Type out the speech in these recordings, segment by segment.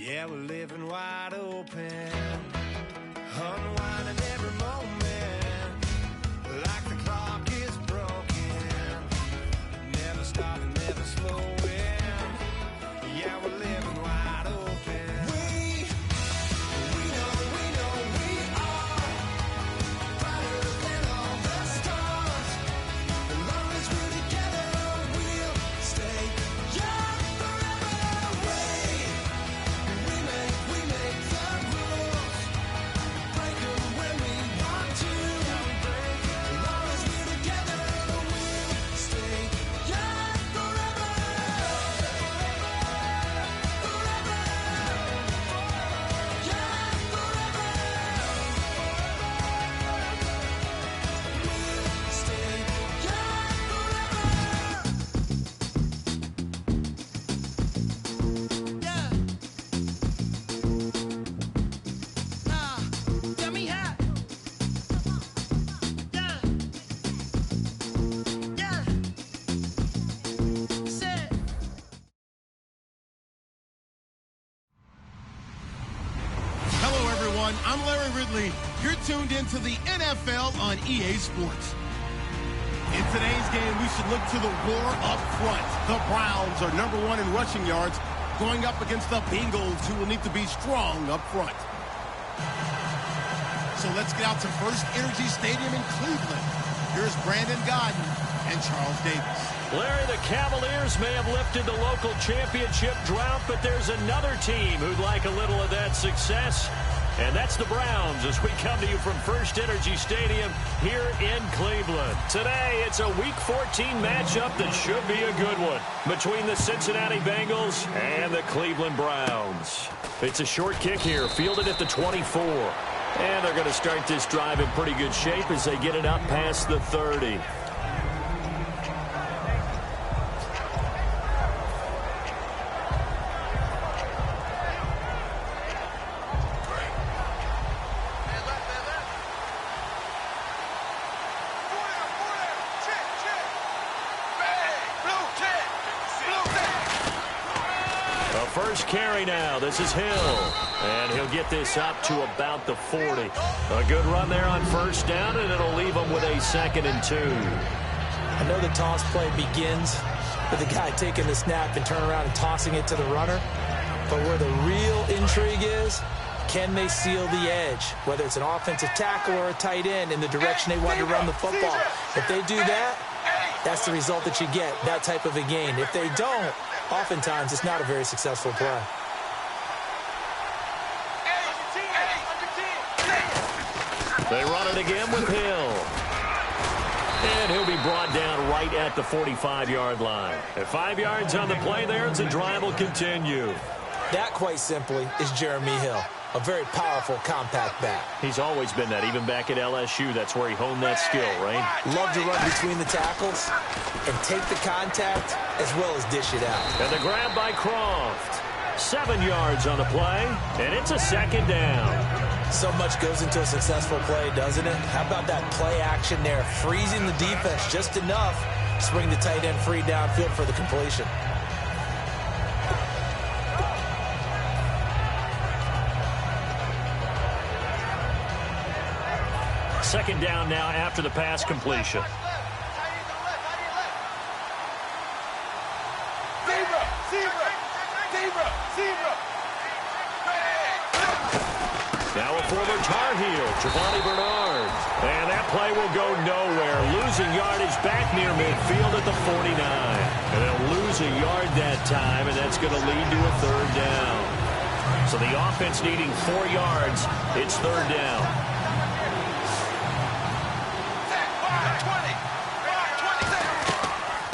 Yeah, we're living wide open, unwinding every moment, like the clock is broken, never stopping, never slowing. Yeah, we're living wide open. We know we are brighter than all the stars. As long as we're together, we'll stay young forever. We make the rules, break them when we want to. As long as we're together, we'll stay young forever. Hello, everyone. I'm Larry Ridley. You're tuned into the NFL on EA Sports. In today's game, we should look to the war up front. The Browns are #1 in rushing yards, going up against the Bengals, who will need to be strong up front. So let's get out to First Energy Stadium in Cleveland. Here's Brandon Godden and Charles Davis. Larry, the Cavaliers may have lifted the local championship drought, but there's another team who'd like a little of that success, and that's the Browns, as we come to you from First Energy Stadium here in Cleveland. Today, it's a Week 14 matchup that should be a good one between the Cincinnati Bengals and the Cleveland Browns. It's a short kick here, fielded at the 24. And they're going to start this drive in pretty good shape as they get it up past the 30. First carry now. This is Hill. And he'll get this up to about the 40. A good run there on first down, and it'll leave him with a 2nd and 2. I know the toss play begins with the guy taking the snap and turning around and tossing it to the runner. But where the real intrigue is, can they seal the edge? Whether it's an offensive tackle or a tight end in the direction they want to run the football. If they do that, that's the result that you get, that type of a gain. If they don't, oftentimes it's not a very successful play. They run it again with Hill. And he'll be brought down right at the 45-yard line. At 5 yards on the play there, the drive will continue. That, quite simply, is Jeremy Hill. A very powerful, compact back. He's always been that. Even back at LSU, that's where he honed that skill, right? Love to run between the tackles and take the contact as well as dish it out. And the grab by Croft. 7 yards on the play, and it's a 2nd down. So much goes into a successful play, doesn't it? How about that play action there? Freezing the defense just enough to bring the tight end free downfield for the completion. Second down now after the pass completion. Now a former Tar Heel, Giovanni Bernard. And that play will go nowhere. Losing yardage back near midfield at the 49. And they'll lose a yard that time, and that's going to lead to a 3rd down. So the offense needing 4 yards. It's 3rd down.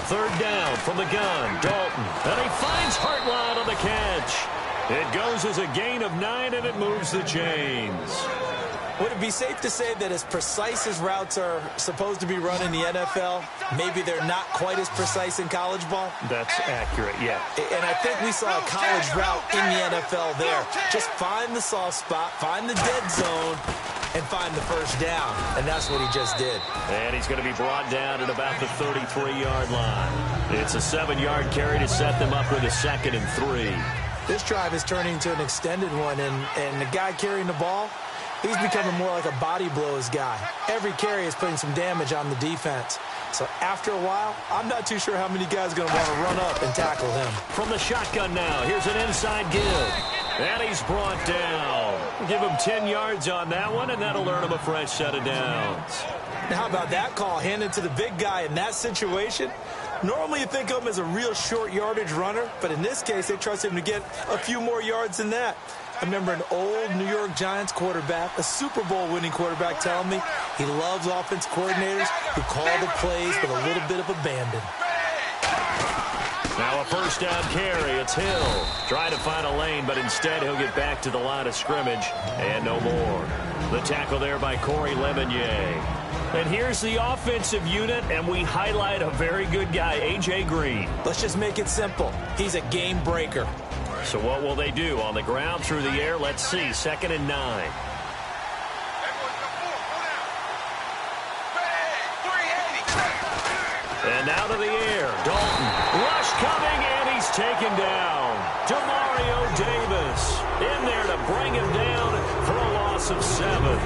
Third down from the gun, Dalton. And he finds Hartline on the catch. It goes as a gain of 9, and it moves the chains. Would it be safe to say that as precise as routes are supposed to be run in the NFL, maybe they're not quite as precise in college ball? That's accurate, yeah. And I think we saw a college route in the NFL there. Just find the soft spot, find the dead zone, and find the first down. And that's what he just did. And he's going to be brought down at about the 33-yard line. It's a 7-yard carry to set them up with a 2nd and 3. This drive is turning into an extended one, and the guy carrying the ball, he's becoming more like a body blows guy. Every carry is putting some damage on the defense. So after a while, I'm not too sure how many guys are going to want to run up and tackle him. From the shotgun now, here's an inside give. And he's brought down. Give him 10 yards on that one, and that'll earn him a fresh set of downs. Now, how about that call handed to the big guy in that situation? Normally you think of him as a real short yardage runner, but in this case, they trust him to get a few more yards than that. I remember an old New York Giants quarterback, a Super Bowl winning quarterback, telling me he loves offense coordinators who call the plays with a little bit of abandon. Now a first down carry. It's Hill. Trying to find a lane, but instead he'll get back to the line of scrimmage and no more. The tackle there by Corey Lemonnier. And here's the offensive unit, and we highlight a very good guy, A.J. Green. Let's just make it simple. He's a game breaker. So what will they do? On the ground, through the air? Let's see. 2nd and 9. And now to the air. Dalton. Rush coming, and he's taken down. Demario Davis in there to bring him down for a loss of 7.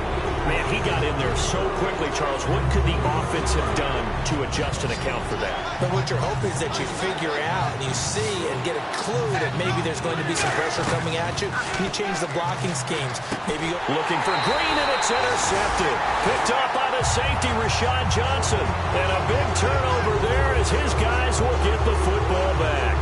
Man, he got in there so quickly, Charles. What could the offense have done to adjust and account for that? But what you're hoping is that you figure out and you see and get a clue that maybe there's going to be some pressure coming at you, and you change the blocking schemes. Maybe you looking for Green, and it's intercepted. Picked up by the safety, Rashad Johnson. And a big turnover there as his guys will get the football back.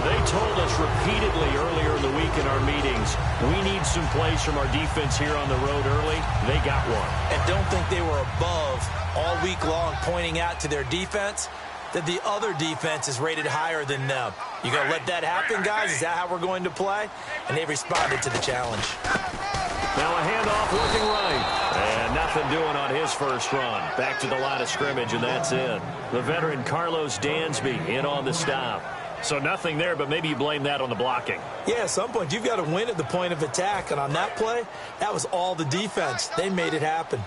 They told us repeatedly earlier in the week in our meetings, we need some plays from our defense here on the road early. They got one. And don't think they were above all week long pointing out to their defense that the other defense is rated higher than them. You going to let that happen, guys? Is that how we're going to play? And they responded to the challenge. Now a handoff looking right. And nothing doing on his first run. Back to the line of scrimmage, and that's it. The veteran Carlos Dansby in on the stop. So nothing there, but maybe you blame that on the blocking. Yeah, at some point, you've got to win at the point of attack. And on that play, that was all the defense. They made it happen.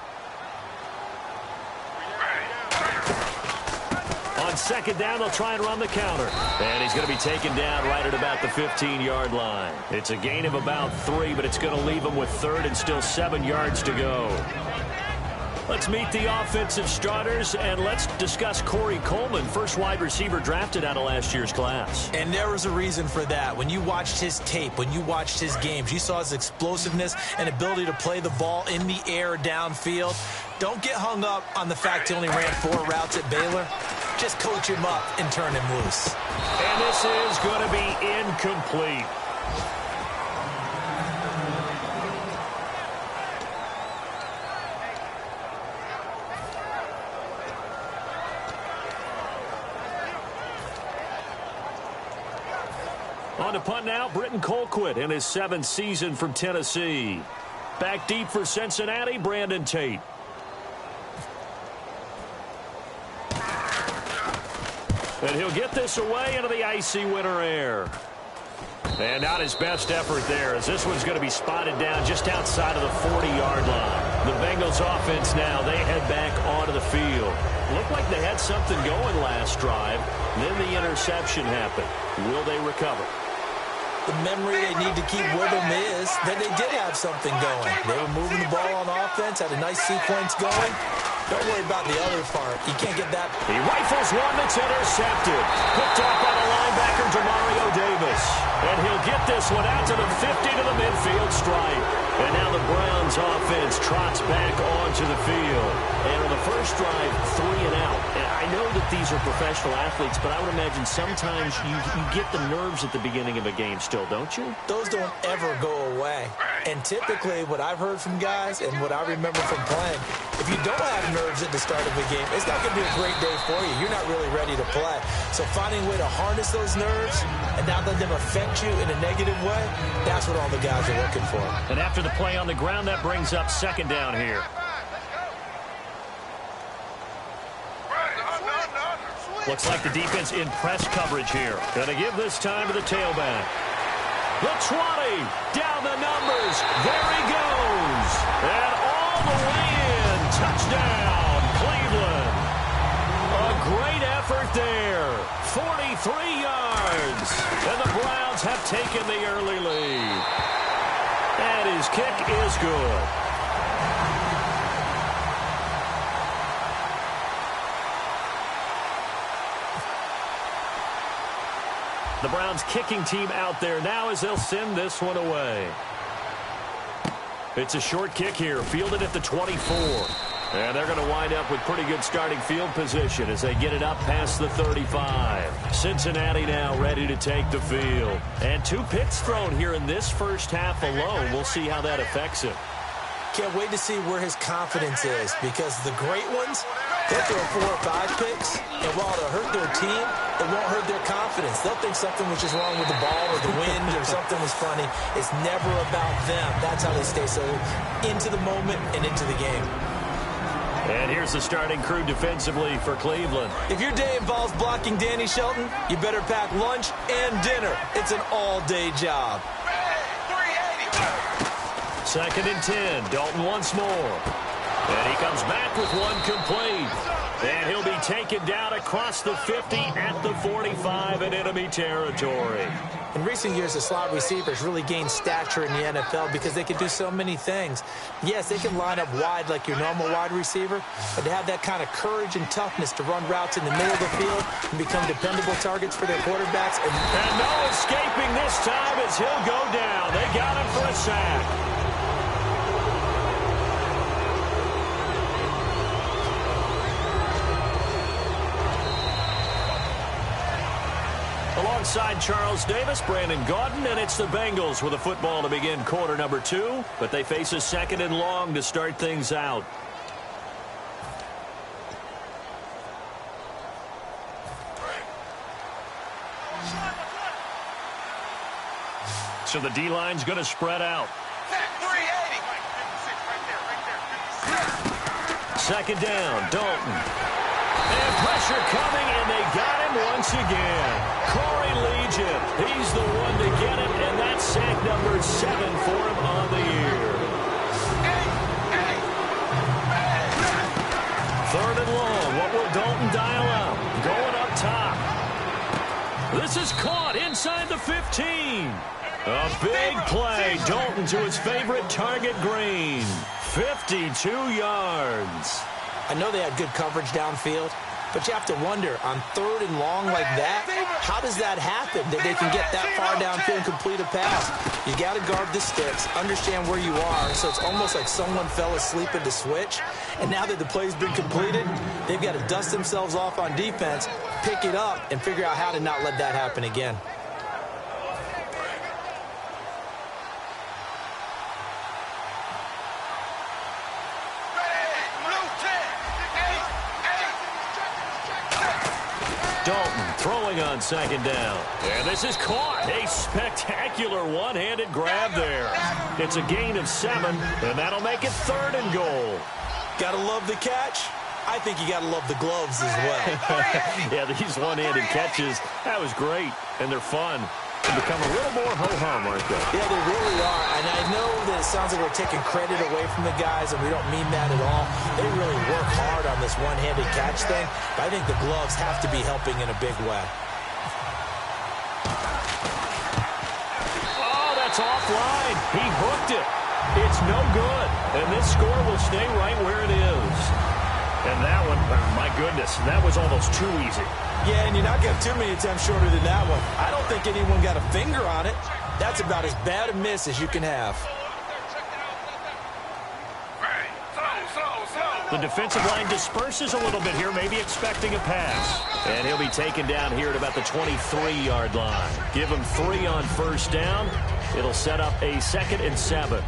On 2nd down, they'll try and run the counter. And he's going to be taken down right at about the 15-yard line. It's a gain of about 3, but it's going to leave him with 3rd and still 7 yards to go. Let's meet the offensive starters, and let's discuss Corey Coleman, first wide receiver drafted out of last year's class. And there was a reason for that. When you watched his tape, when you watched his games, you saw his explosiveness and ability to play the ball in the air downfield. Don't get hung up on the fact he only ran 4 routes at Baylor. Just coach him up and turn him loose. And this is going to be incomplete. On to punt now, Britton Colquitt in his 7th season from Tennessee. Back deep for Cincinnati, Brandon Tate. And he'll get this away into the icy winter air. And not his best effort there, as this one's going to be spotted down just outside of the 40-yard line. The Bengals offense now, they head back onto the field. Looked like they had something going last drive. Then the interception happened. Will they recover? The memory they need to keep with them is that they did have something going. They were moving the ball on offense, had a nice sequence going. Don't worry about the other part. You can't get that. He rifles one that's intercepted. Picked off by the linebacker, Demario Davis. And he'll get this one out to the 50 to the midfield stripe. And now the Browns offense trots back onto the field. And on the first drive, 3 and out. And I know that these are professional athletes, but I would imagine sometimes you get the nerves at the beginning of a game still, don't you? Those don't ever go away. And typically what I've heard from guys and what I remember from playing, if you don't have nerves at the start of a game, it's not going to be a great day for you. You're not really ready to play. So finding a way to harness those nerves and not let them affect you in a negative way, that's what all the guys are looking for. And after the play on the ground, that brings up 2nd down here. Looks like the defense in press coverage here. Going to give this time to the tailback. The 20, down the numbers. There he goes. And all the way in. Touchdown, Cleveland. A great effort there. 43 yards. And the Browns have taken the early lead. And his kick is good. The Browns kicking team out there now as they'll send this one away. It's a short kick here, fielded at the 24. And they're going to wind up with pretty good starting field position as they get it up past the 35. Cincinnati now ready to take the field. And 2 picks thrown here in this first half alone. We'll see how that affects him. Can't wait to see where his confidence is, because the great ones, they'll throw 4 or 5 picks, and while it'll hurt their team, it won't hurt their confidence. They'll think something was just wrong with the ball or the wind or something was funny. It's never about them. That's how they stay so into the moment and into the game. And here's the starting crew defensively for Cleveland. If your day involves blocking Danny Shelton, you better pack lunch and dinner. It's an all-day job. 2nd and 10. Dalton once more. And he comes back with one complete. And he'll be taken down across the 50 at the 45 in enemy territory. In recent years, the slot receivers really gained stature in the NFL because they can do so many things. Yes, they can line up wide like your normal wide receiver, but to have that kind of courage and toughness to run routes in the middle of the field and become dependable targets for their quarterbacks. And no escaping this time as he'll go down. They got him for a sack. Alongside Charles Davis, Brandon Gaudin, and it's the Bengals with a football to begin quarter number 2, but they face a 2nd and long to start things out. So the D-line's going to spread out. 2nd down, Dalton. And pressure coming, and they got him once again. Corey Legion, he's the one to get it, and that's sack number 7 for him on the year. 3rd and long. What will Dalton dial up? Going up top. This is caught inside the 15. A big play. Dalton to his favorite target, Green. 52 yards. I know they had good coverage downfield, but you have to wonder, on 3rd and long like that, how does that happen, that they can get that far downfield and complete a pass? You got to guard the sticks, understand where you are, so it's almost like someone fell asleep at the switch, and now that the play's been completed, they've got to dust themselves off on defense, pick it up, and figure out how to not let that happen again. Dalton throwing on 2nd down. And this is caught. A spectacular one-handed grab there. It's a gain of 7, and that'll make it 3rd and goal. Gotta love the catch. I think you gotta love the gloves as well. Yeah, these one-handed catches, that was great, and they're fun. They become a little more ho-hum, aren't they? Yeah, they really are. And I know that it sounds like we're taking credit away from the guys, and we don't mean that at all. They really work hard on this one-handed catch thing, but I think the gloves have to be helping in a big way. Oh, that's offline. He hooked it. It's no good. And this score will stay right where it is. And that one, my goodness, that was almost too easy. Yeah, and you're not getting too many attempts shorter than that one. I don't think anyone got a finger on it. That's about as bad a miss as you can have. The defensive line disperses a little bit here, maybe expecting a pass. And he'll be taken down here at about the 23-yard line. Give him 3 on 1st down. It'll set up a 2nd and 7.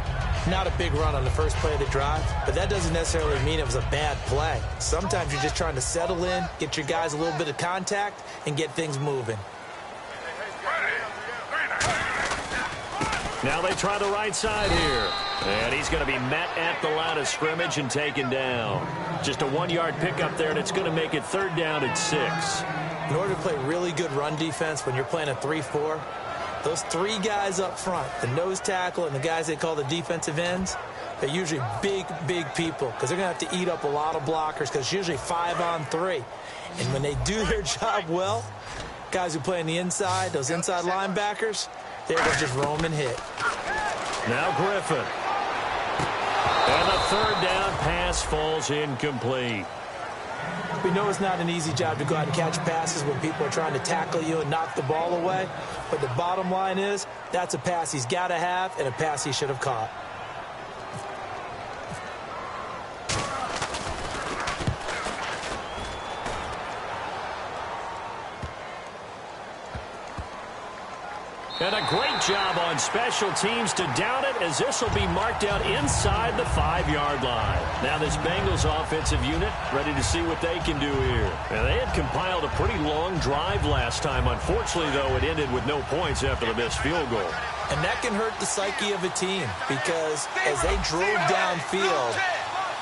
Not a big run on the first play of the drive, but that doesn't necessarily mean it was a bad play. Sometimes you're just trying to settle in, get your guys a little bit of contact, and get things moving. Now they try the right side here. And he's going to be met at the line of scrimmage and taken down. Just a 1-yard pickup there, and it's going to make it 3rd down and 6. In order to play really good run defense when you're playing a 3-4, those 3 guys up front, the nose tackle and the guys they call the defensive ends, they're usually big, big people because they're going to have to eat up a lot of blockers because it's usually 5 on 3. And when they do their job well, Guys who play on the inside, those inside linebackers, they're going to just roam and hit. Now Griffin. And the third down pass falls incomplete. We know it's not an easy job to go out and catch passes when people are trying to tackle you and knock the ball away. But the bottom line is, that's a pass he's got to have and a pass he should have caught. And a great job on special teams to down it, as this will be marked out inside the 5-yard line. Now this Bengals offensive unit ready to see what they can do here. And they had compiled a pretty long drive last time. Unfortunately, though, it ended with no points after the missed field goal. And that can hurt the psyche of a team, because as they drove downfield,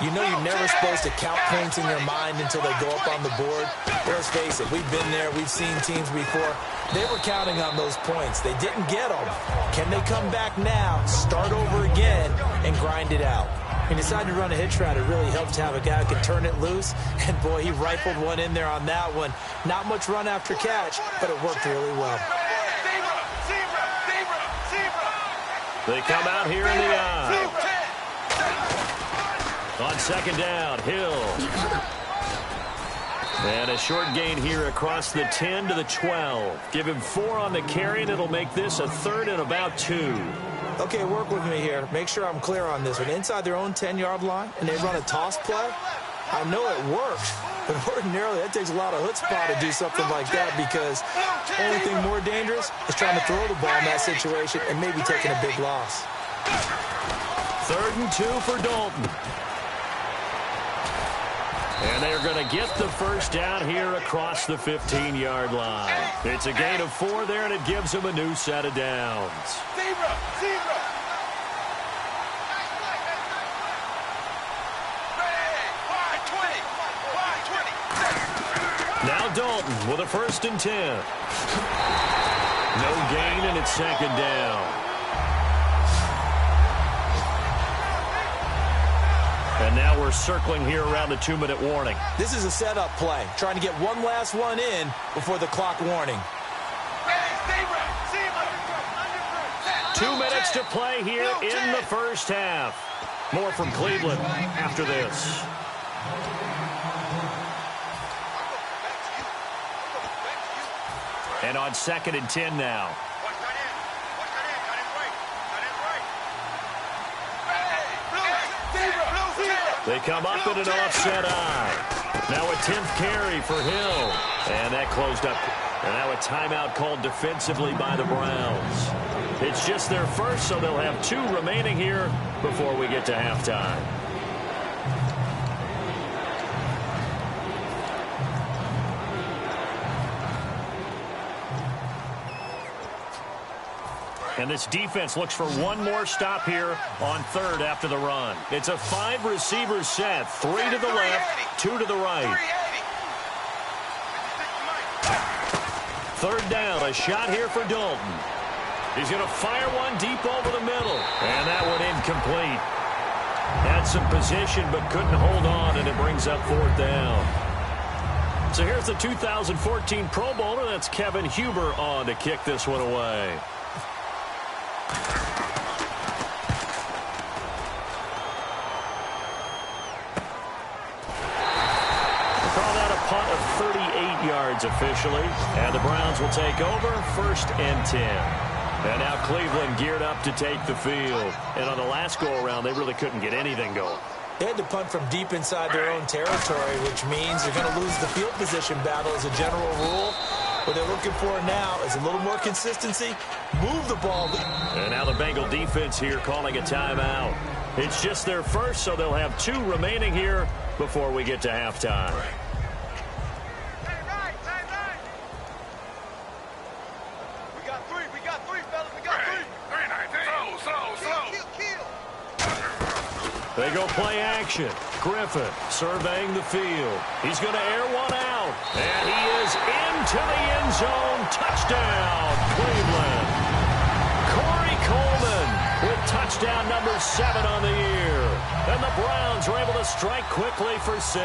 you know you're never supposed to count points in your mind until they go up on the board. Let's face it, we've been there. We've seen teams before. They were counting on those points. They didn't get them. Can they come back now, start over again, and grind it out? He decided to run a hitch route. It really helps to have a guy who can turn it loose. And, boy, he rifled one in there on that one. Not much run after catch, but it worked really well. They come out here in the eye. On second down, Hill. And a short gain here across the 10 to the 12. Give him 4 on the carry, and it'll make this a 3rd and about 2. Okay, work with me here. Make sure I'm clear on this. When inside their own 10-yard line and they run a toss play, I know it works, but ordinarily that takes a lot of chutzpah to do something like that, because the only thing more dangerous is trying to throw the ball in that situation and maybe taking a big loss. 3rd and 2 for Dalton. And they're going to get the first down here across the 15-yard line. It's a gain of 4 there, and it gives them a new set of downs. Now Dalton with a 1st and 10. No gain, and it's 2nd down. And now we're circling here around the 2-minute warning. This is a setup play, trying to get one last one in before the clock warning. 2 minutes to play here in the first half. More from Cleveland after this. And on 2nd and 10 now. They come up in an offset eye. Now a 10th carry for Hill. And that closed up. And now a timeout called defensively by the Browns. It's just their first, so they'll have 2 remaining here before we get to halftime. And this defense looks for one more stop here on 3rd after the run. It's a 5-receiver set, 3 to the left, 2 to the right. 3rd down, a shot here for Dalton. He's going to fire one deep over the middle. And that one incomplete. Had some position but couldn't hold on, and it brings up 4th down. So here's the 2014 Pro Bowler. That's Kevin Huber on to kick this one away. Punt of 38 yards officially, and the Browns will take over 1st and 10. And now Cleveland geared up to take the field. And on the last go-around, they really couldn't get anything going. They had to punt from deep inside their own territory, which means they're going to lose the field position battle as a general rule. What they're looking for now is a little more consistency. Move the ball. And now the Bengal defense here calling a timeout. It's just their first, so they'll have 2 remaining here before we get to halftime. They go play action. Griffin surveying the field. He's going to air one out. And he is into the end zone. Touchdown, Cleveland. Corey Coleman with touchdown number 7 on the year. And the Browns are able to strike quickly for 6.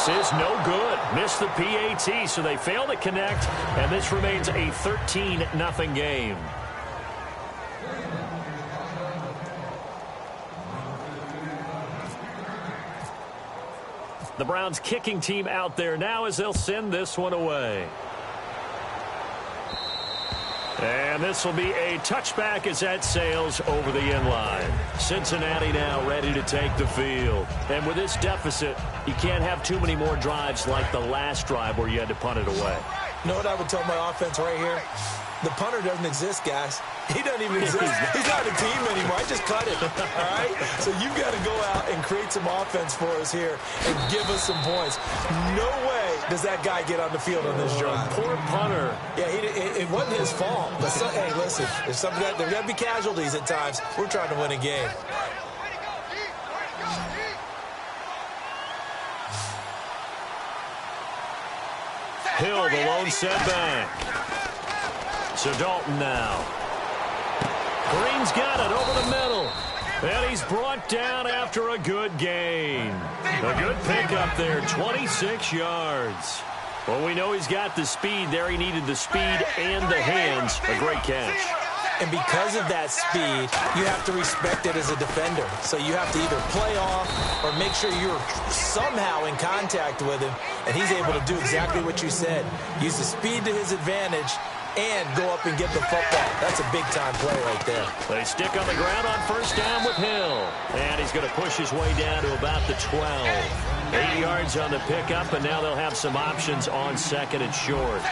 This is no good. Missed the PAT, so they fail to connect, and this remains a 13-0 game. The Browns kicking team out there now as they'll send this one away. And this will be a touchback as that sails over the end line. Cincinnati now ready to take the field. And with this deficit, you can't have too many more drives like the last drive where you had to punt it away. You know what I would tell my offense right here? The punter doesn't exist, guys. He doesn't even exist. He's not a team anymore. I just cut it, all right? So you've got to go out and create some offense for us here and give us some points. No way does that guy get on the field on this drive. Poor punter. Yeah, it wasn't his fault. But hey, listen, there's got to be casualties at times. We're trying to win a game. Hill, the lone setback. So Dalton now. Green's got it over the middle. And he's brought down after a good gain. A good pickup there, 26 yards. Well, we know he's got the speed there. He needed the speed and the hands. A great catch. And because of that speed, you have to respect it as a defender. So you have to either play off or make sure you're somehow in contact with him. And he's able to do exactly what you said. Use the speed to his advantage and go up and get the football. That's a big-time play right there. They stick on the ground on first down with Hill. And he's going to push his way down to about the 12. 80 yards on the pickup, and now they'll have some options on second and short.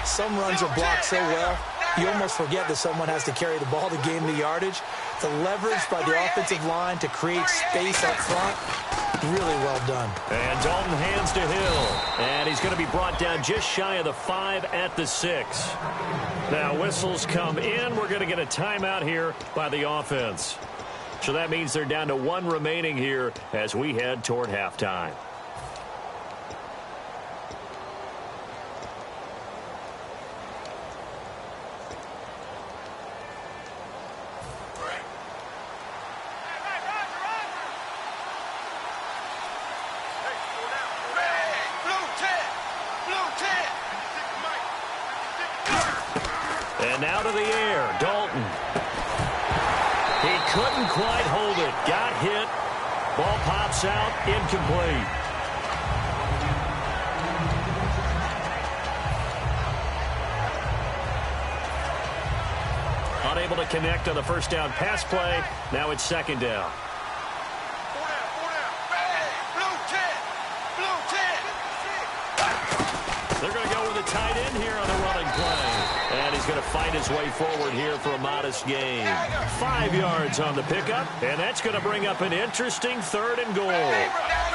Some runs are blocked so well, you almost forget that someone has to carry the ball to gain the yardage. The leverage by the offensive line to create space up front, really well done. And Dalton hands to Hill. And he's going to be brought down just shy of the 5 at the 6. Now whistles come in. We're going to get a timeout here by the offense. So that means they're down to 1 remaining here as we head toward halftime. And now to the air, Dalton. He couldn't quite hold it. Got hit. Ball pops out, incomplete. Unable to connect on the first down pass play. Now it's second down. They're going to go with a tight end here on the running play. And he's going to fight his way forward here for a modest gain. 5 yards on the pickup, and that's going to bring up an interesting 3rd and goal.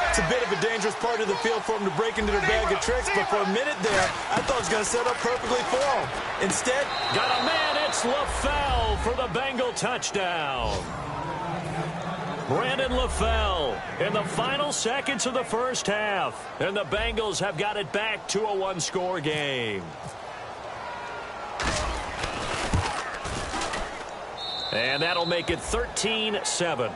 It's a bit of a dangerous part of the field for him to break into their bag of tricks, but for a minute there, I thought it was going to set up perfectly for him. Instead, got a man, it's LaFell for the Bengal touchdown. Brandon LaFell in the final seconds of the first half. And the Bengals have got it back to a 1-score game. And that'll make it 13-7.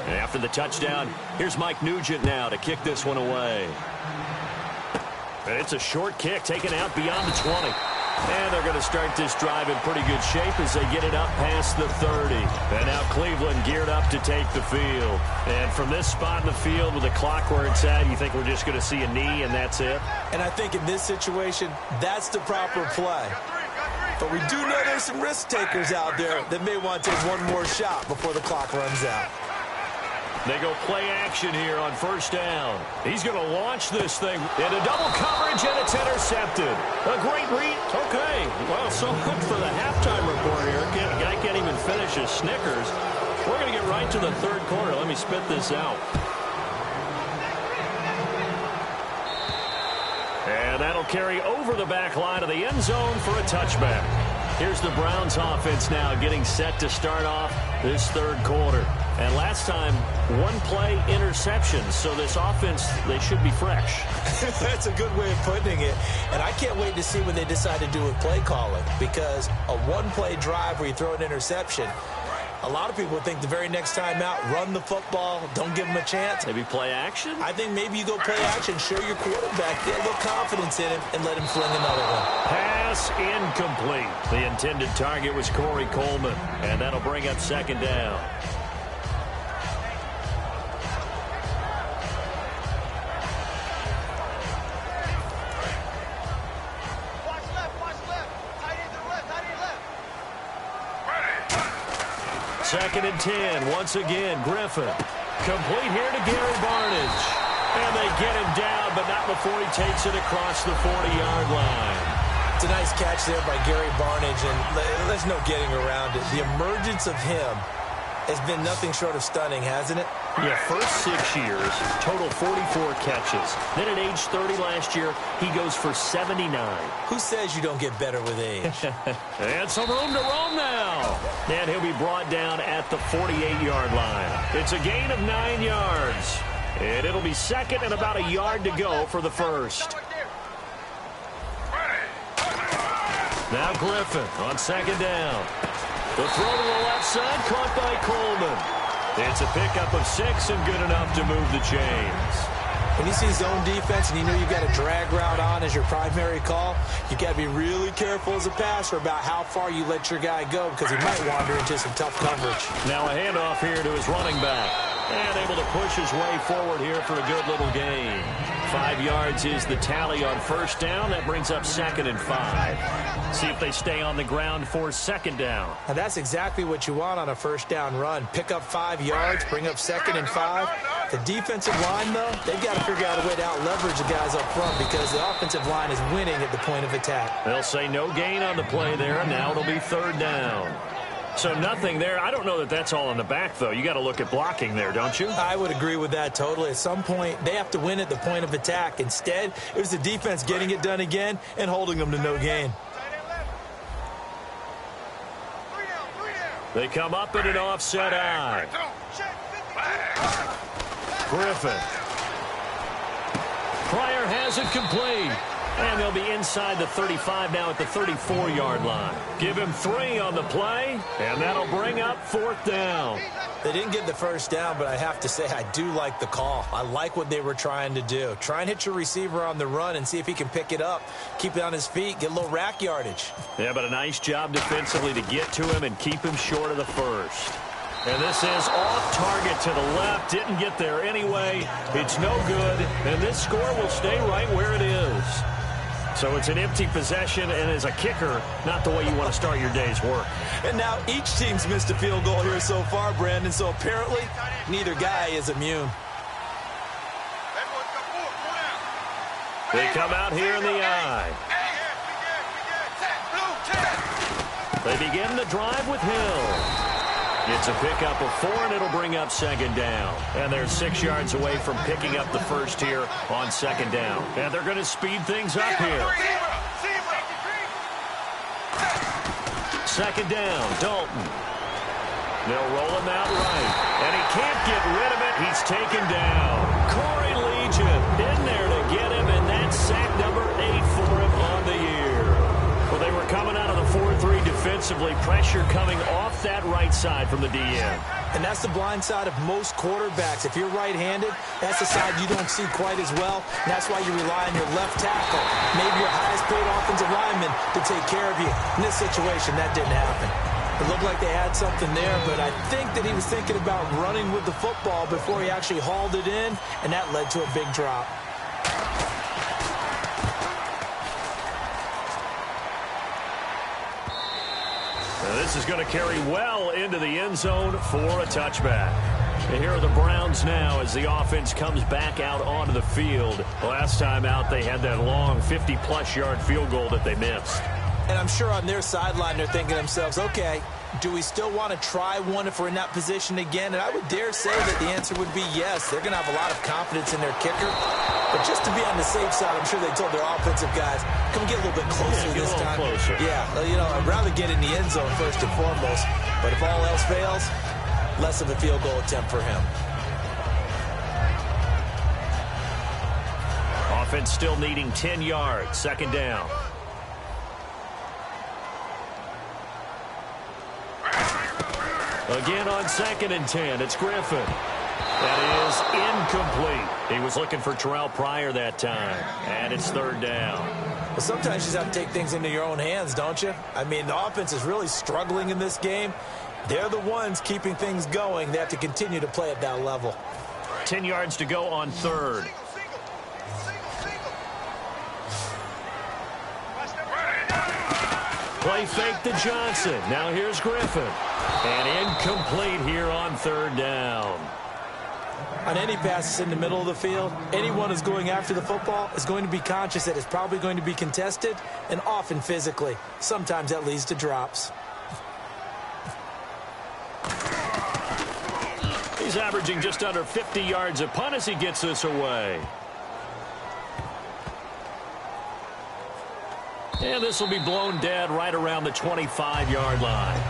After the touchdown, here's Mike Nugent now to kick this one away. And it's a short kick taken out beyond the 20. And they're going to start this drive in pretty good shape as they get it up past the 30. And now Cleveland geared up to take the field. And from this spot in the field with the clock where it's at, you think we're just going to see a knee and that's it? And I think in this situation, that's the proper play. But we do know there's some risk takers out there that may want to take one more shot before the clock runs out. They go play action here on first down. He's going to launch this thing into double coverage, and it's intercepted. A great read. Okay, well, so much for the halftime report here. Guy can't even finish his Snickers. We're going to get right to the third quarter. Let me spit this out. And that'll carry over the back line of the end zone for a touchback. Here's the Browns offense now getting set to start off this third quarter. And last time, one-play interception. So this offense, they should be fresh. That's a good way of putting it. And I can't wait to see what they decide to do with play calling, because a one-play drive where you throw an interception, a lot of people think the very next time out, run the football, don't give them a chance. Maybe play action? I think maybe you go play action, show your quarterback, get a little confidence in him, and let him fling another one. Pass incomplete. The intended target was Corey Coleman, and that'll bring up second down. Second and 10. Once again, Griffin. Complete here to Gary Barnidge. And they get him down, but not before he takes it across the 40-yard line. It's a nice catch there by Gary Barnidge, and there's no getting around it. The emergence of him has been nothing short of stunning, hasn't it? Yeah, first 6 years, total 44 catches. Then at age 30 last year, he goes for 79. Who says you don't get better with age? And some room to roam now. And he'll be brought down at the 48-yard line. It's a gain of 9 yards. And it'll be second and about a yard to go for the first. Now Griffin on second down. The throw to the left side, caught by Coleman. It's a pickup of 6 and good enough to move the chains. When you see zone defense and you know you've got a drag route on as your primary call, you've got to be really careful as a passer about how far you let your guy go, because he might wander into some tough coverage. Now a handoff here to his running back. And able to push his way forward here for a good little gain. 5 yards is the tally on first down. That brings up second and 5. See if they stay on the ground for second down. And that's exactly what you want on a first down run. Pick up 5 yards, bring up second and 5. The defensive line, though, they've got to figure out a way to out-leverage the guys up front, because the offensive line is winning at the point of attack. They'll say no gain on the play there. Now it'll be third down. So nothing there. I don't know that that's all in the back, though. You got to look at blocking there, don't you? I would agree with that totally. At some point, they have to win at the point of attack. Instead, it was the defense getting it done again and holding them to no gain. They come up in an offset eye. Griffin. Pryor has it complete. And they'll be inside the 35 now at the 34-yard line. Give him 3 on the play, and that'll bring up fourth down. They didn't get the first down, but I have to say I do like the call. I like what they were trying to do. Try and hit your receiver on the run and see if he can pick it up. Keep it on his feet, get a little rack yardage. Yeah, but a nice job defensively to get to him and keep him short of the first. And this is off target to the left. Didn't get there anyway. It's no good, and this score will stay right where it is. So it's an empty possession, and as a kicker, not the way you want to start your day's work. And now each team's missed a field goal here so far, Brandon, so apparently neither guy is immune. They come out here in the eye. They begin the drive with Hill. It's a pickup of 4, and it'll bring up second down. And they're 6 yards away from picking up the first here on second down. And they're going to speed things up here. Second down, Dalton. They'll roll him out right. And he can't get rid of it. He's taken down. Corey Legion in there to get him, and that's sack number 8 for him on the year. Well, they were coming out of the 4-3 defensively. Pressure coming off that right side from the DN. And that's the blind side of most quarterbacks. If you're right-handed, that's the side you don't see quite as well. And that's why you rely on your left tackle, maybe your highest-paid offensive lineman, to take care of you. In this situation, that didn't happen. It looked like they had something there, but I think that he was thinking about running with the football before he actually hauled it in, and that led to a big drop. This is going to carry well into the end zone for a touchback. And here are the Browns now as the offense comes back out onto the field. Last time out, they had that long 50-plus yard field goal that they missed. And I'm sure on their sideline they're thinking to themselves, okay, Do we still want to try one if we're in that position again? And I would dare say that the answer would be yes. They're going to have a lot of confidence in their kicker. But just to be on the safe side, I'm sure they told their offensive guys, come get a little bit closer this time. Closer. Yeah, I'd rather get in the end zone first and foremost. But if all else fails, less of a field goal attempt for him. Offense still needing 10 yards. Second down. Again on 2nd and 10, it's Griffin. That is incomplete. He was looking for Terrell Pryor that time, and it's 3rd down. Well, sometimes you just have to take things into your own hands, don't you? I mean, the offense is really struggling in this game. They're the ones keeping things going. They have to continue to play at that level. 10 yards to go on 3rd. Play fake to Johnson. Now here's Griffin. And incomplete here on 3rd down. On any passes in the middle of the field, anyone who's going after the football is going to be conscious that it's probably going to be contested, and often physically. Sometimes that leads to drops. He's averaging just under 50 yards a punt as he gets this away. And this will be blown dead right around the 25-yard line.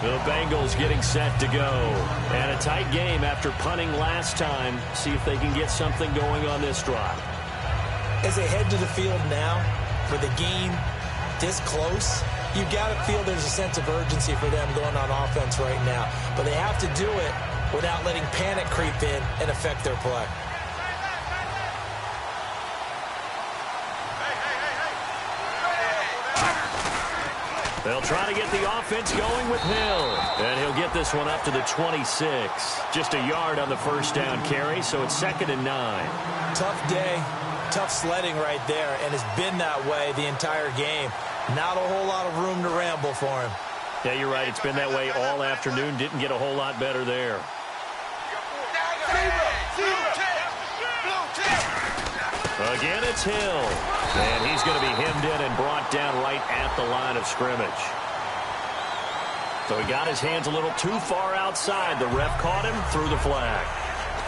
The Bengals getting set to go. And a tight game after punting last time. See if they can get something going on this drive. As they head to the field now, for the game this close, you got to feel there's a sense of urgency for them going on offense right now. But they have to do it without letting panic creep in and affect their play. They'll try to get the offense going with Hill. And he'll get this one up to the 26. Just a yard on the first down carry, so it's 2nd and 9. Tough day, tough sledding right there, and it's been that way the entire game. Not a whole lot of room to ramble for him. Yeah, you're right. It's been that way all afternoon. Didn't get a whole lot better there. Again, it's Hill. And he's going to be hemmed in and brought down right at the line of scrimmage. So he got his hands a little too far outside. The ref caught him, threw the flag.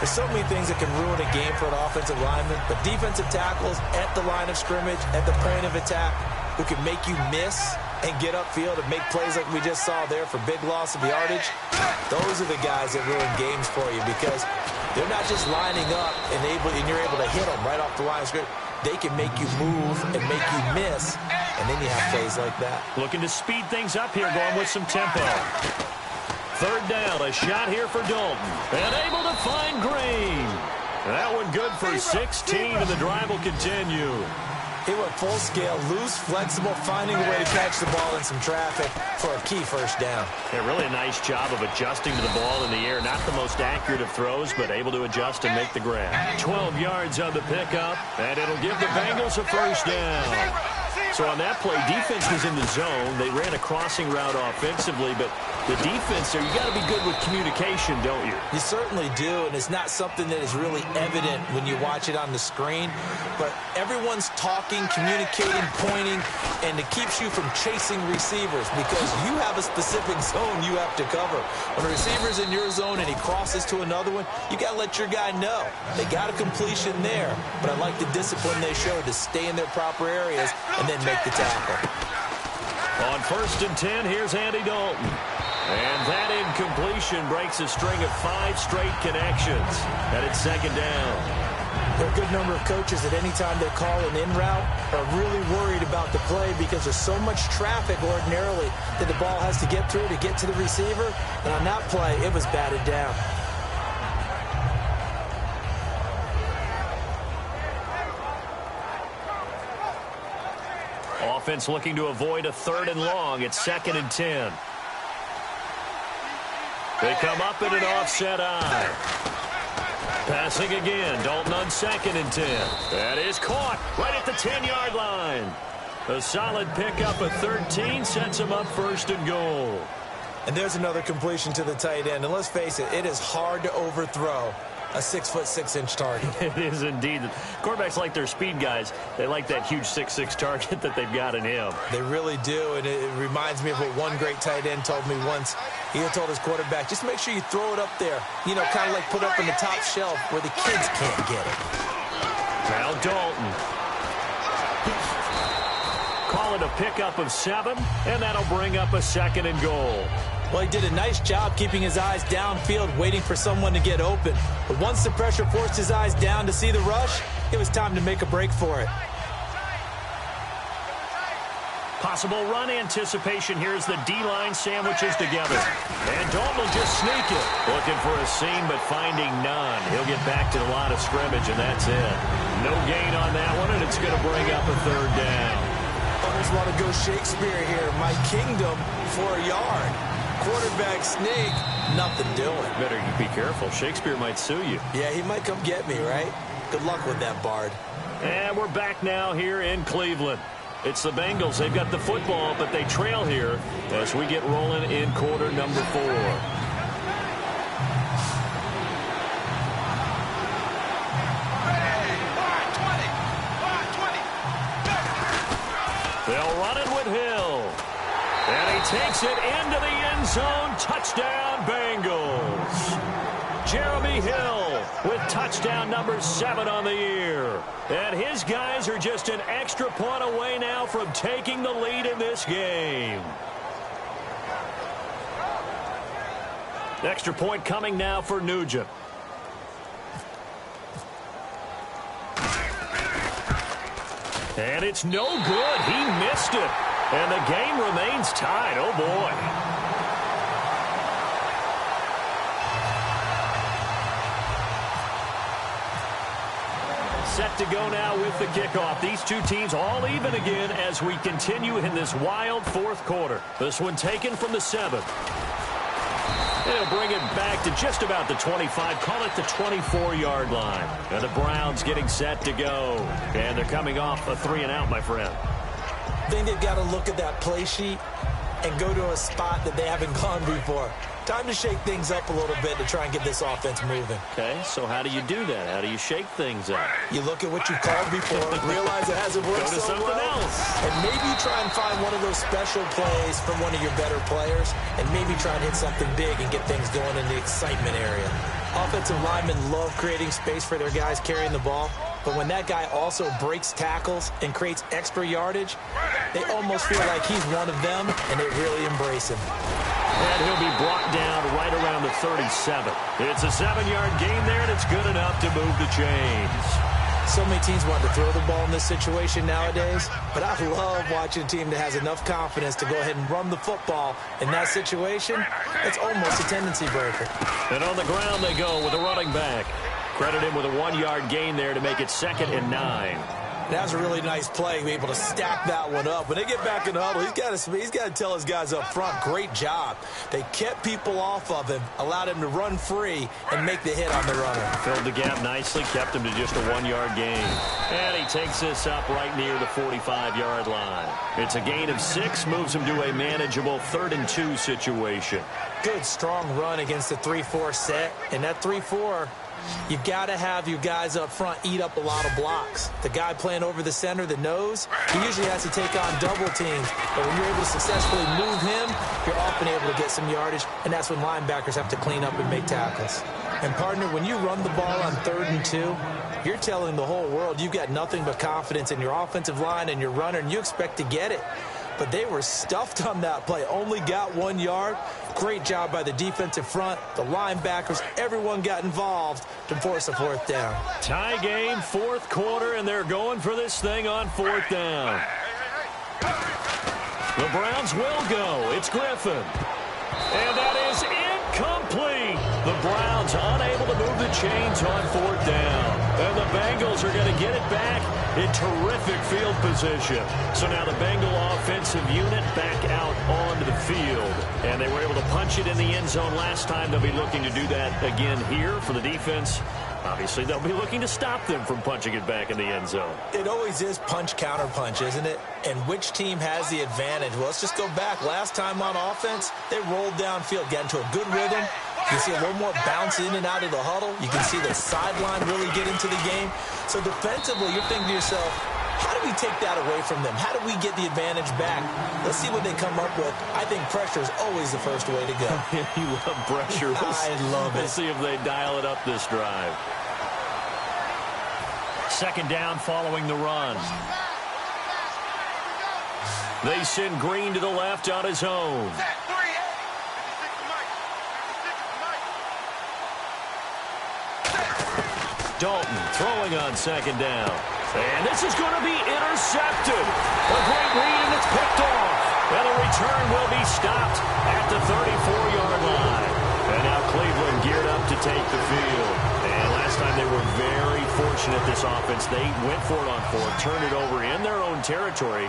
There's so many things that can ruin a game for an offensive lineman, but defensive tackles at the line of scrimmage, at the point of attack, who can make you miss and get upfield and make plays like we just saw there for big loss of yardage, those are the guys that ruin games for you because they're not just lining up and you're able to hit them right off the line of scrimmage. They can make you move and make you miss, and then you have plays like that. Looking to speed things up here, going with some tempo. 3rd down, a shot here for Dalton. And able to find Green. That one good for 16, and the drive will continue. He went full scale, loose, flexible, finding a way to catch the ball in some traffic for a key first down. Yeah, really a nice job of adjusting to the ball in the air. Not the most accurate of throws, but able to adjust and make the grab. 12 yards on the pickup, and it'll give the Bengals a first down. So on that play, defense was in the zone. They ran a crossing route offensively, but the defense there, you got to be good with communication, don't you? You certainly do, and it's not something that is really evident when you watch it on the screen. But everyone's talking, communicating, pointing, and it keeps you from chasing receivers because you have a specific zone you have to cover. When a receiver's in your zone and he crosses to another one, you got to let your guy know. They got a completion there, but I like the discipline they showed to stay in their proper areas and then make the tackle. On 1st and 10, here's Andy Dalton. And that incompletion breaks a string of 5 straight connections. And it's 2nd down. There are a good number of coaches that any time they call an in route are really worried about the play because there's so much traffic ordinarily that the ball has to get through to get to the receiver. And on that play, it was batted down. Offense looking to avoid a 3rd and long. It's 2nd and 10. They come up in an offset eye. Passing again. Dalton on 2nd and 10. That is caught right at the 10-yard line. A solid pickup of 13 sets him up 1st and goal. And there's another completion to the tight end. And let's face it, it is hard to overthrow a 6'6" target. It is indeed. Quarterbacks like their speed guys. They like that huge 6'6" target that they've got in him. They really do, and it reminds me of what one great tight end told me once. He had told his quarterback, just make sure you throw it up there, you know, kind of like put up in the top shelf where the kids can't get it. Now Dalton. Call it a pickup of 7, and that'll bring up a 2nd and goal. Well, he did a nice job keeping his eyes downfield, waiting for someone to get open. But once the pressure forced his eyes down to see the rush, it was time to make a break for it. Possible run anticipation. Here's the D-line sandwiches together. And Dalton will just sneak it. Looking for a seam, but finding none. He'll get back to the line of scrimmage, and that's it. No gain on that one, and it's going to bring up a 3rd down. Others want to go Shakespeare here. My kingdom for a yard. Quarterback sneak, nothing doing. Better be careful. Shakespeare might sue you. Yeah, he might come get me, right? Good luck with that, Bard. And we're back now here in Cleveland. It's the Bengals. They've got the football, but they trail here as we get rolling in quarter number 4. They'll run it with Hill. And he takes it into the end zone. Touchdown, Bengals. Jeremy Hill with touchdown number 7 on the year. And his guys are just an extra point away now from taking the lead in this game. Extra point coming now for Nugent. And it's no good. He missed it. And the game remains tied. Oh, boy. Set to go now with the kickoff. These two teams all even again as we continue in this wild 4th quarter. This one taken from the 7. They'll bring it back to just about the 25. Call it the 24-yard line. And the Browns getting set to go. And they're coming off a 3-and-out, my friend. I think they've got to look at that play sheet and go to a spot that they haven't gone before. Time to shake things up a little bit to try and get this offense moving. Okay, so how do you do that? How do you shake things up? You look at what you've called before, realize it hasn't worked Go to so something well, else. and maybe try and find one of those special plays from one of your better players, and maybe try and hit something big and get things going in the excitement area. Offensive linemen love creating space for their guys carrying the ball, but when that guy also breaks tackles and creates extra yardage, they almost feel like he's one of them, and they really embrace him. And he'll be brought down right around the 37. It's a 7-yard gain there, and it's good enough to move the chains. So many teams want to throw the ball in this situation nowadays, but I love watching a team that has enough confidence to go ahead and run the football. In that situation, it's almost a tendency breaker. And on the ground they go with a running back. Credit him with a 1-yard gain there to make it 2nd and 9. That was a really nice play, be able to stack that one up. When they get back in the huddle, he's got to tell his guys up front, great job. They kept people off of him, allowed him to run free, and make the hit on the runner. Filled the gap nicely, kept him to just a 1-yard gain. And he takes this up right near the 45-yard line. It's a gain of 6, moves him to a manageable 3rd and 2 situation. Good, strong run against the 3-4 set, and that 3-4... You've got to have your guys up front eat up a lot of blocks. The guy playing over the center, the nose, he usually has to take on double teams. But when you're able to successfully move him, you're often able to get some yardage, and that's when linebackers have to clean up and make tackles. And, partner, when you run the ball on 3rd and 2, you're telling the whole world you've got nothing but confidence in your offensive line and your runner, and you expect to get it. But they were stuffed on that play, only got 1 yard. Great job by the defensive front, the linebackers, everyone got involved to force a 4th down. Tie game, 4th quarter, and they're going for this thing on 4th down. The Browns will go. It's Griffin. And that is incomplete. The Browns unable to move the chains on 4th down. And the Bengals are going to get it back in terrific field position. So now the Bengal offensive unit back out onto the field. And they were able to punch it in the end zone last time. They'll be looking to do that again here for the defense. Obviously, they'll be looking to stop them from punching it back in the end zone. It always is punch-counter-punch, isn't it? And which team has the advantage? Well, let's just go back. Last time on offense, they rolled downfield, got into a good rhythm, You can see a little more bounce in and out of the huddle. You can see the sideline really get into the game. So defensively, you're thinking to yourself, how do we take that away from them? How do we get the advantage back? Let's see what they come up with. I think pressure is always the first way to go. You love pressure. I love it. We'll see if they dial it up this drive. Second down following the run. They send Green to the left on his own. Dalton throwing on second down. And this is going to be intercepted. A great read, and it's picked off. And the return will be stopped at the 34-yard line. And now Cleveland geared up to take the field. And last time they were very fortunate, this offense. They went for it on fourth, turned it over in their own territory,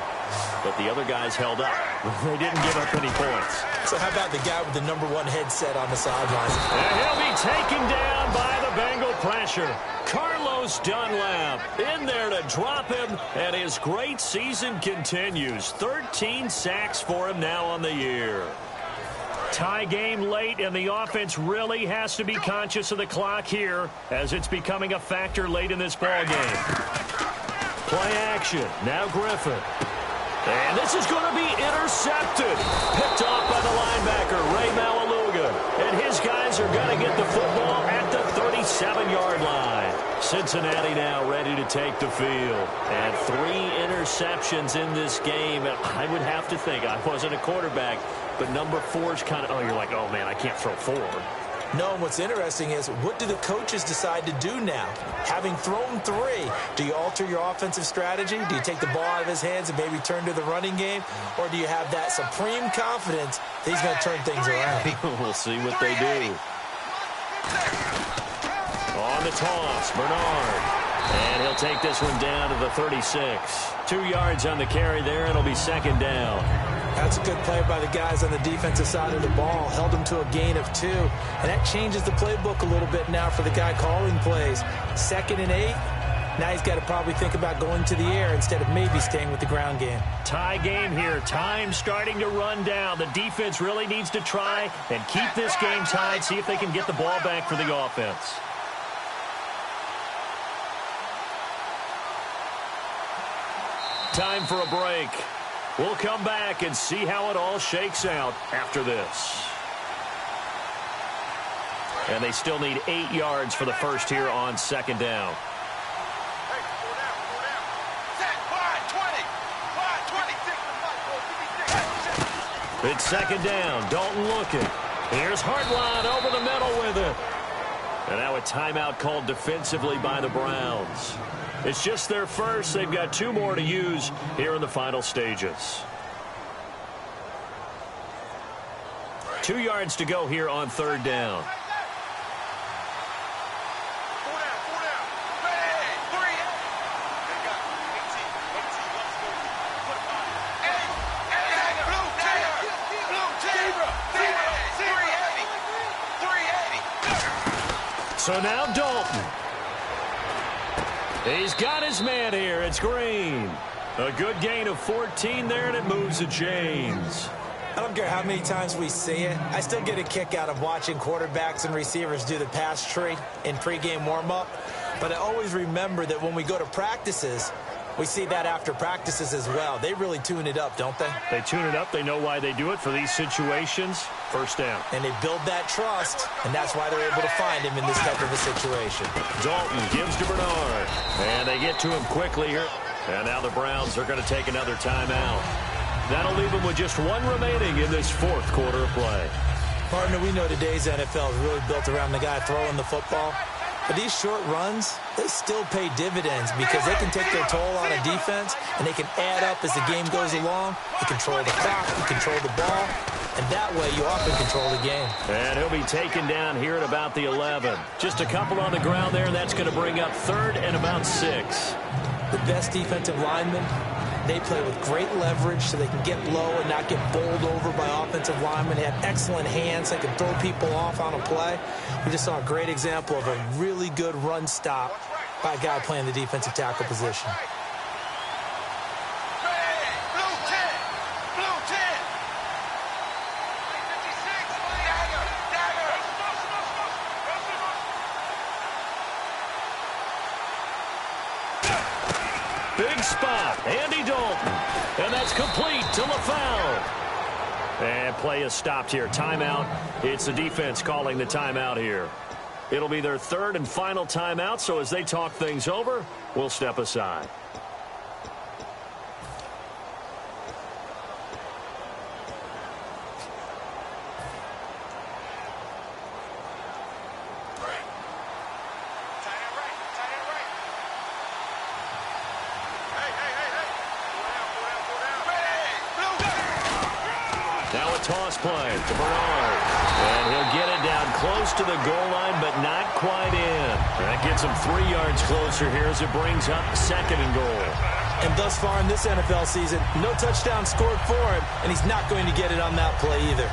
but the other guys held up. They didn't give up any points. So how about the guy with the number 1 headset on the sidelines? And he'll be taken down by the Bengal pressure. Carlos Dunlap in there to drop him, and his great season continues. 13 sacks for him now on the year. Tie game late, and the offense really has to be conscious of the clock here as it's becoming a factor late in this ball game. Play action. Now Griffin. And this is going to be intercepted. Picked off by the linebacker, Ray Maualuga. And his guys are going to get the football at the 37-yard line. Cincinnati now ready to take the field. And 3 interceptions in this game. And I would have to think, I wasn't a quarterback, but number 4 is kind of, oh, you're like, oh, man, I can't throw 4. No, and what's interesting is, what do the coaches decide to do now? Having thrown 3, do you alter your offensive strategy? Do you take the ball out of his hands and maybe turn to the running game? Or do you have that supreme confidence that he's going to turn things around? We'll see what they do. On the toss, Bernard. And he'll take this one down to the 36. 2 yards on the carry there, and it'll be second down. That's a good play by the guys on the defensive side of the ball. Held them to a gain of 2. And that changes the playbook a little bit now for the guy calling plays. 2nd and 8. Now he's got to probably think about going to the air instead of maybe staying with the ground game. Tie game here. Time starting to run down. The defense really needs to try and keep this game tied. See if they can get the ball back for the offense. Time for a break. We'll come back and see how it all shakes out after this. And they still need 8 yards for the first here on second down. It's second down. Dalton looking. Here's Hartline over the middle with it. And now a timeout called defensively by the Browns. It's just their first. They've got 2 more to use here in the final stages. 2 yards to go here on third down. So now Dalton. He's got his man here. It's Green. A good gain of 14 there, and it moves the chains. I don't care how many times we see it. I still get a kick out of watching quarterbacks and receivers do the pass tree in pregame warm-up. But I always remember that when we go to practices, we see that after practices as well. They really tune it up, don't they? They tune it up. They know why they do it for these situations. First down. And they build that trust, and that's why they're able to find him in this type of a situation. Dalton gives to Bernard. And they get to him quickly here. And now the Browns are going to take another timeout. That'll leave them with just 1 remaining in this 4th quarter of play. Partner, we know today's NFL is really built around the guy throwing the football. But these short runs, they still pay dividends because they can take their toll on a defense, and they can add up as the game goes along. You control the clock, you control the ball, and that way you often control the game. And he'll be taken down here at about the 11. Just a couple on the ground there, and that's going to bring up 3rd and about 6. The best defensive linemen, they play with great leverage so they can get low and not get bowled over by offensive linemen. They have excellent hands. They can throw people off on a play. We just saw a great example of a really good run stop by a guy playing the defensive tackle position. Big spot, Andy Dalton. And that's complete to LaFell. And play is stopped here. Timeout. It's the defense calling the timeout here. It'll be their third and final timeout, so as they talk things over, we'll step aside. Now a toss play to Bernard. And he'll get it down close to the goal line, but not quite in. That gets him 3 yards closer here as it brings up second and goal. And thus far in this NFL season, no touchdown scored for him, and he's not going to get it on that play either.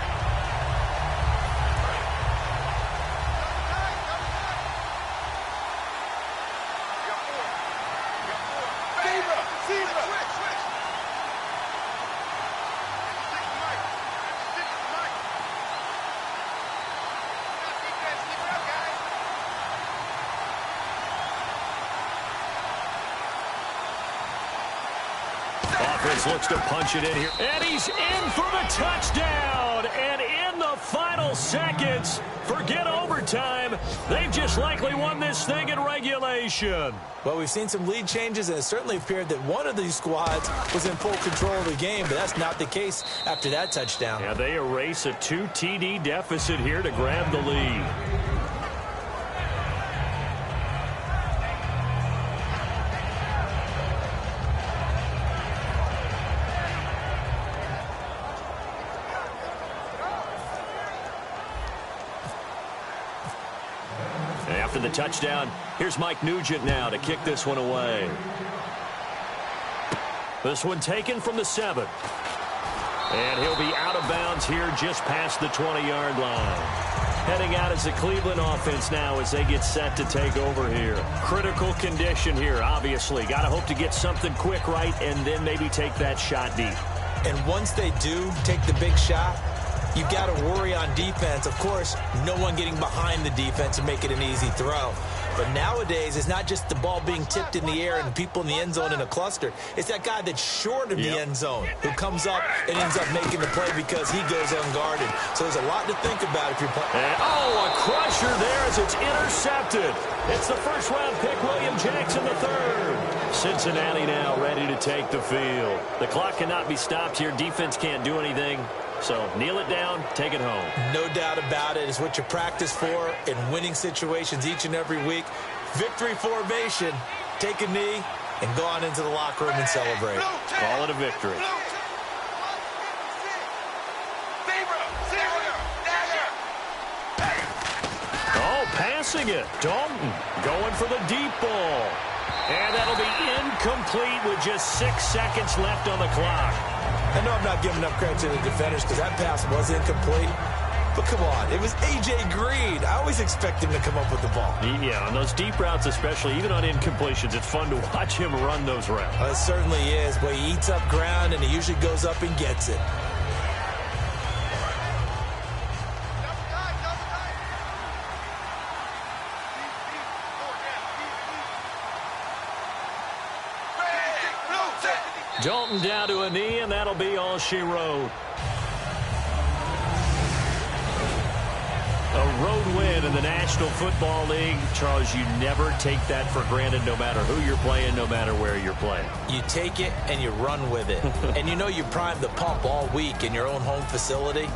Offense looks to punch it in here. And he's in for the touchdown. And in the final seconds, forget overtime. They've just likely won this thing in regulation. Well, we've seen some lead changes, and it certainly appeared that one of these squads was in full control of the game, but that's not the case after that touchdown. Yeah, they erase a 2 TD deficit here to grab the lead. After the touchdown, here's Mike Nugent now to kick this one away. This one taken from the 7. And he'll be out of bounds here just past the 20-yard line. Heading out is the Cleveland offense now as they get set to take over here. Critical condition here, obviously. Got to hope to get something quick right and then maybe take that shot deep. And once they do take the big shot, you got to worry on defense. Of course, no one getting behind the defense and make it an easy throw. But nowadays, it's not just the ball being tipped in the air and people in the end zone in a cluster. It's that guy that's short of the end zone who comes up and ends up making the play because he goes unguarded. So there's a lot to think about if you're playing. Oh, a crusher there as it's intercepted. It's the first-round pick, William Jackson III. Cincinnati now ready to take the field. The clock cannot be stopped here. Defense can't do anything. So kneel it down, take it home. No doubt about it. It's what you practice for in winning situations each and every week. Victory formation. Take a knee and go on into the locker room and celebrate. Call it a victory. Oh, passing it. Dalton going for the deep ball. And that'll be incomplete with just 6 seconds left on the clock. I know I'm not giving enough credit to the defenders because that pass was incomplete. But come on, it was A.J. Green. I always expect him to come up with the ball. Yeah, on those deep routes especially, even on incompletions, it's fun to watch him run those routes. It certainly is, but he eats up ground and he usually goes up and gets it. Dalton down to a knee, and that'll be all she wrote. A road win in the National Football League. Charles, you never take that for granted no matter who you're playing, no matter where you're playing. You take it and you run with it. And you know you primed the pump all week in your own home facility.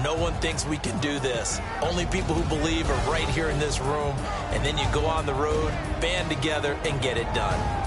No one thinks we can do this. Only people who believe are right here in this room. And then you go on the road, band together, and get it done.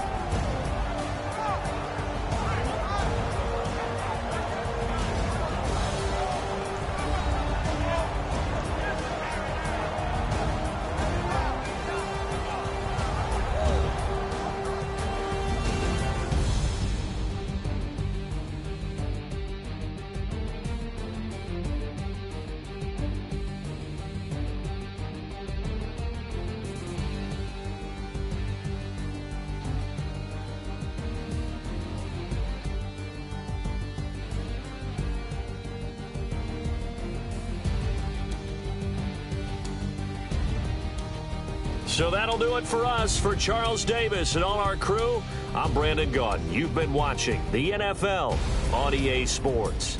So that'll do it for us. For Charles Davis and all our crew, I'm Brandon Gaudin. You've been watching the NFL on EA Sports.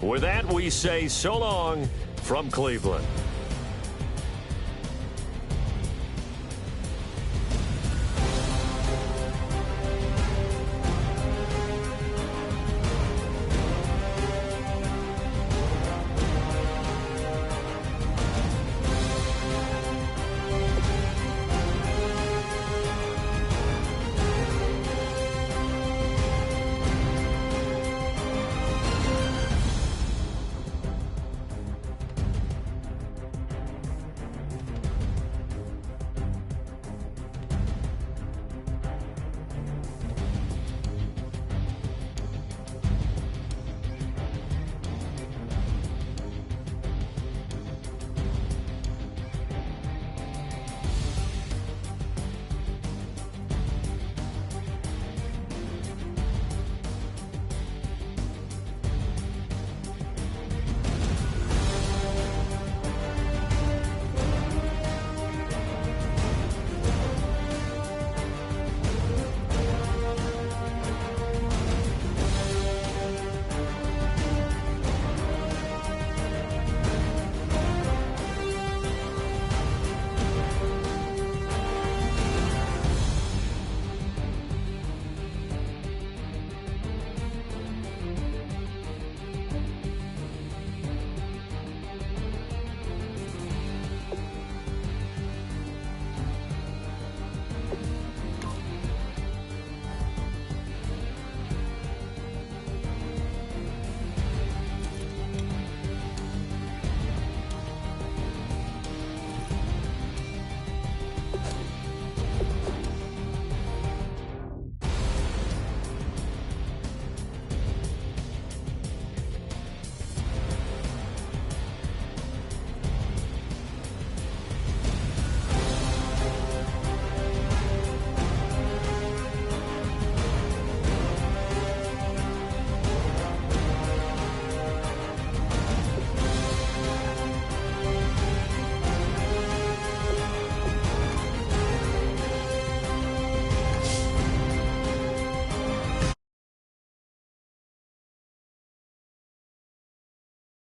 With that, we say so long from Cleveland.